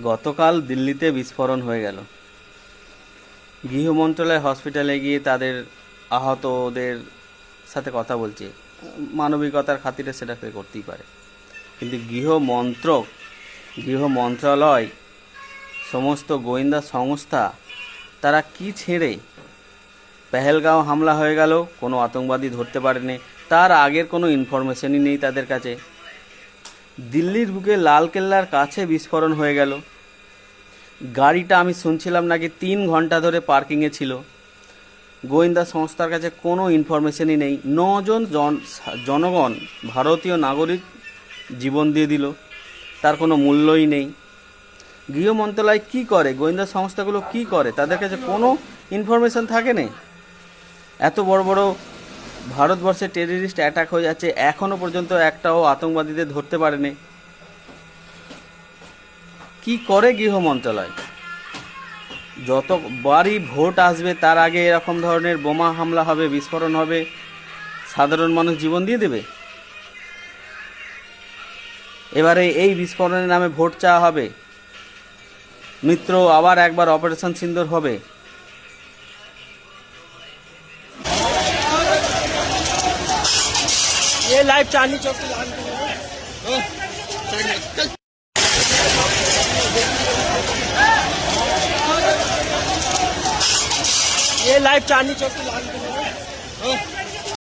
গতকাল দিল্লিতে বিস্ফোরণ হয়ে গেল। গৃহ মন্ত্রণালয় হসপিটালে গিয়ে তাদের আহতদের সাথে কথা বলছে, মানবিকতার খাতিরে সেটাকে করতেই পারে, কিন্তু গৃহ মন্ত্রণালয় সমস্ত গোয়েন্দা সংস্থা তারা কি ছেড়ে পেহেলগাঁও হামলা হয়ে গেল, কোনো আতঙ্কবাদী ধরতে পারেনি, তার আগের কোনো ইনফরমেশনই নেই তাদের কাছে। দিল্লির বুকে লালকেল্লার কাছে বিস্ফোরণ হয়ে গেল। গাড়িটা আমি শুনছিলাম নাকি 3 ঘন্টা ধরে পার্কিংয়ে ছিল। গোয়েন্দা সংস্থার কাছে কোনো ইনফরমেশনই নেই। 9 জন জনগণ, ভারতীয় নাগরিক জীবন দিয়ে দিল, তার কোনো মূল্যই নেই। গৃহ মন্ত্রণালয় কী করে, গোয়েন্দা সংস্থাগুলো কি করে, তাদের কাছে কোনো ইনফরমেশন থাকে না। এত বড় বড় ভারতবর্ষে টেররিস্ট অ্যাটাক হয়ে যাচ্ছে, এখনও পর্যন্ত একটাও আতঙ্কবাদীদের ধরতে পারেনি। কি করে গৃহ মন্ত্রণালয়? যতবারই ভোট আসবে তার আগে এরকম ধরনের বোমা হামলা হবে, বিস্ফোরণ হবে, সাধারণ মানুষ জীবন দিয়ে দেবে। এবারে এই বিস্ফোরণের নামে ভোট চাওয়া হবে, মিত্র আবার একবার অপারেশন সিন্দুর হবে। ये लाइव चांदनी चौक से ये लाइव चांदनी चौक से